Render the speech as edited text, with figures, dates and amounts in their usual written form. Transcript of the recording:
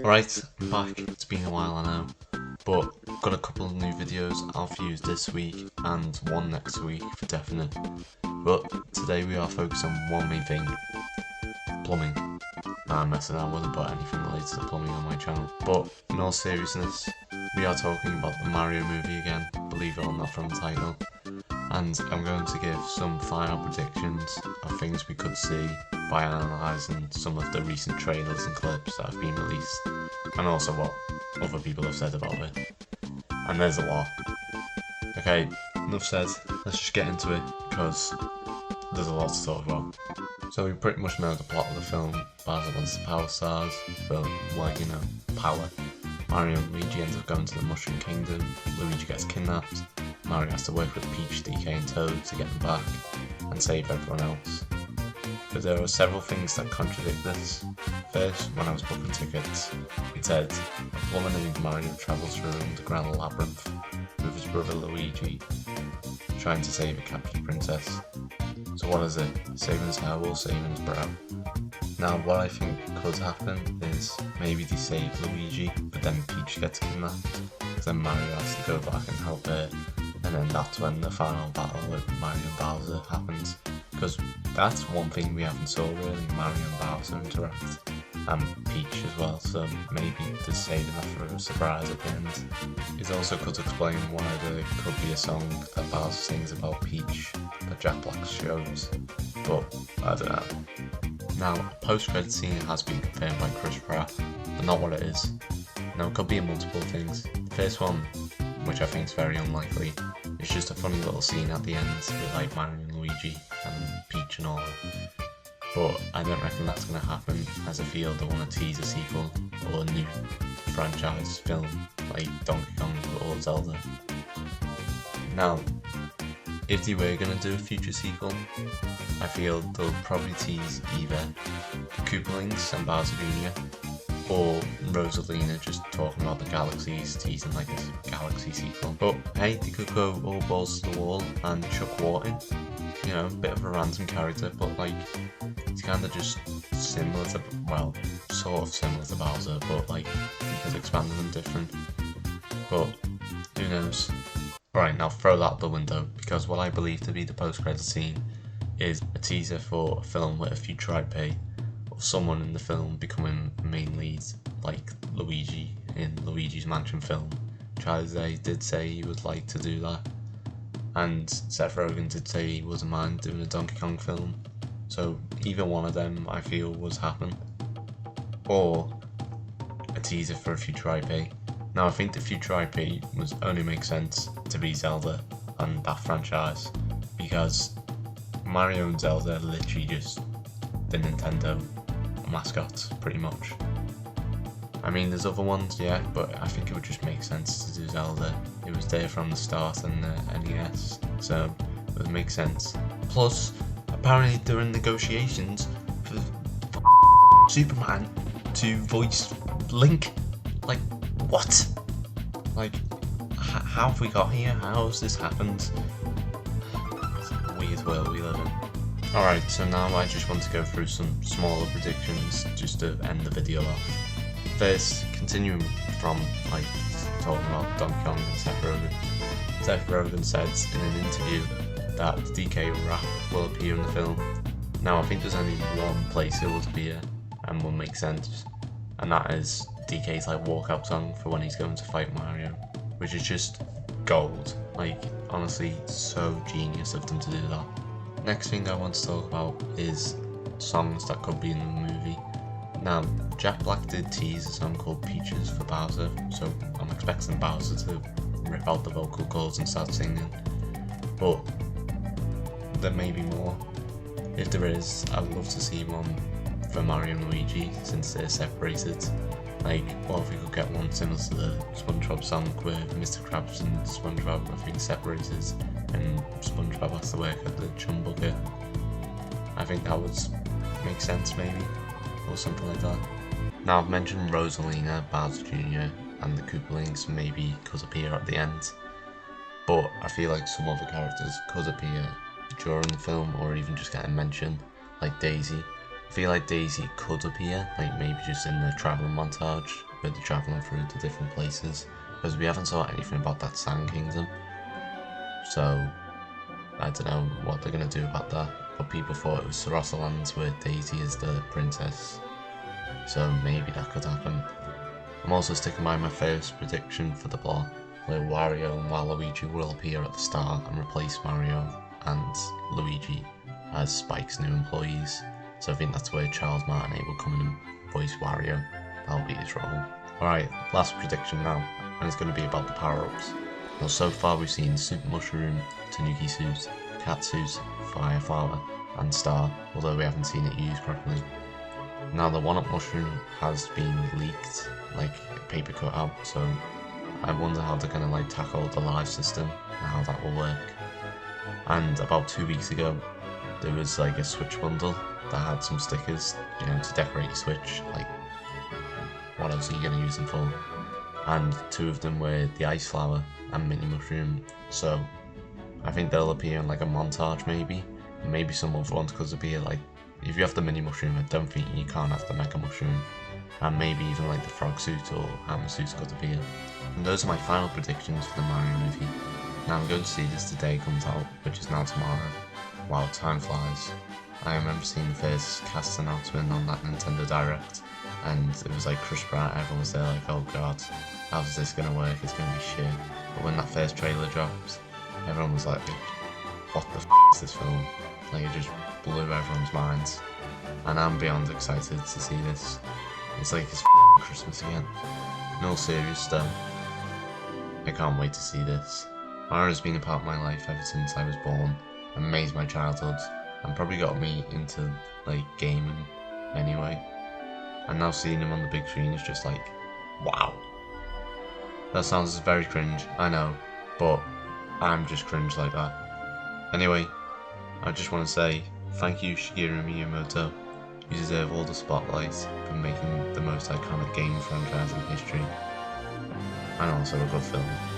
Alright, I'm back. It's been a while, I know, but got a couple of new videos out for you this week and one next week for definite. But today we are focused on one main thing: plumbing. Nah, I'm messing up, I wasn't put anything related to plumbing on my channel. But in all seriousness, we are talking about the Mario movie again, believe it or not from the title. And I'm going to give some final predictions of things we could see by analysing some of the recent trailers and clips that have been released, and also what other people have said about it. And there's a lot. Okay, enough said, let's just get into it, because there's a lot to talk about. So we pretty much know the plot of the film. Bowser wants the Power Stars for, like, you know, power. Mario and Luigi end up going to the Mushroom Kingdom, Luigi gets kidnapped, Mario has to work with Peach, DK and Toad to get them back, and save everyone else. But there are several things that contradict this. First, when I was booking tickets, it said, a plumber named Mario travels through an underground labyrinth with his brother Luigi, trying to save a captured princess. So what is it? Saving his hair or saving his brow? Now what I think could happen is maybe they save Luigi, but then Peach gets kidnapped, because then Mario has to go back and help her, and then that's when the final battle with Mario and Bowser happens. Because that's one thing we haven't saw really, Mario and Bowser interact, and Peach as well, so maybe they're saving that for a surprise at the end. It also could explain why there could be a song that Bowser sings about Peach that Jack Black shows, but I don't know. Now, a post-credit scene has been confirmed by Chris Pratt, but not what it is. Now, it could be multiple things. The first one, which I think is very unlikely, is just a funny little scene at the end with like Mario and Luigi and Peach and all that. But I don't reckon that's going to happen, as I feel they want to tease a sequel or a new franchise film like Donkey Kong or Zelda. Now, if they were going to do a future sequel, I feel they'll probably tease either Koopalings and Bowser Jr. or Rosalina just talking about the galaxies, teasing like a galaxy sequel. But hey, they could go all balls to the wall and chuck Wart in. You know, a bit of a random character, but like, he's kind of just similar to, well, sort of similar to Bowser, but like, you could expand them different. But, who knows? Right, now throw that out the window, because what I believe to be the post-credit scene is a teaser for a film with a future IP of someone in the film becoming the main lead, like Luigi in Luigi's Mansion film. Chazzy did say he would like to do that, and Seth Rogen did say he wasn't mind doing a Donkey Kong film, so either one of them I feel was happen, or a teaser for a future IP. Now I think the future IP was only make sense to be Zelda and that franchise, because Mario and Zelda are literally just the Nintendo mascots pretty much. I mean, there's other ones, yeah, but I think it would just make sense to do Zelda. It was there from the start in the NES, so it would make sense. Plus, apparently there are negotiations for Superman to voice Link. Like, what? Like, how have we got here? How has this happened? It's a weird world we live in. Alright, so now I just want to go through some smaller predictions just to end the video off. First, continuing from like talking about Donkey Kong and Seth Rogen. Seth Rogen said in an interview that the DK rap will appear in the film. Now I think there's only one place it will appear and will make sense, and that is DK's like walkout song for when he's going to fight Mario, which is just gold. Like, honestly, so genius of them to do that. Next thing I want to talk about is songs that could be in the movie. Now, Jack Black did tease a song called Peaches for Bowser, so I'm expecting Bowser to rip out the vocal cords and start singing. But there may be more. If there is, I'd love to see one for Mario and Luigi, since they're separated. Like, what if we could get one similar to the SpongeBob song where Mr. Krabs and SpongeBob are being separated and SpongeBob has to work at the Chum Bucket. I think that would make sense maybe, or something like that. Now I've mentioned Rosalina, Bowser Jr. and the Koopalings maybe could appear at the end, but I feel like some other characters could appear during the film or even just get a mention, like Daisy. feel like Daisy could appear, like maybe just in the travelling montage, where they're travelling through to different places, because we haven't saw anything about that Sand Kingdom. So, I don't know what they're going to do about that, but people thought it was Sarasa Lands where Daisy is the princess, so maybe that could happen. I'm also sticking by my first prediction for the plot, where Wario and Waluigi will appear at the start and replace Mario and Luigi as Spike's new employees. So I think that's where Charles Martinet will come in and voice Wario. That'll be his role. Alright, last prediction now, and it's going to be about the power-ups. Now so far we've seen Super Mushroom, Tanuki Suit, Cat Suit, Fire Flower, and Star, although we haven't seen it used properly. Now the 1-up mushroom has been leaked, like paper cut out, so I wonder how they're gonna like tackle the live system and how that will work. And about 2 weeks ago, there was like a Switch bundle that had some stickers, you know, to decorate your Switch. Like, what else are you gonna use them for? And 2 of them were the Ice Flower and Mini Mushroom. So I think they'll appear in like a montage maybe, and maybe some other ones could appear. Like, if you have the Mini Mushroom, I don't think you can't have the Mega Mushroom. And maybe even like the Frog Suit or Hammer Suit could appear. And those are my final predictions for the Mario movie. Now I'm going to see this the day it comes out, which is now tomorrow. Wow, time flies. I remember seeing the first cast announcement on that Nintendo Direct, and it was like Chris Pratt, everyone was there like, oh god, how's this gonna work, it's gonna be shit. But when that first trailer dropped, everyone was like, what the f*** is this film? Like, it just blew everyone's minds. And I'm beyond excited to see this. It's like it's Christmas again. In all serious though, I can't wait to see this. Mario's been a part of my life ever since I was born, and made my childhood, and probably got me into like gaming anyway. And now seeing him on the big screen is just like, wow. That sounds very cringe, I know, but I'm just cringe like that. Anyway, I just want to say thank you Shigeru Miyamoto. You deserve all the spotlight for making the most iconic game franchise in history, and also a good film.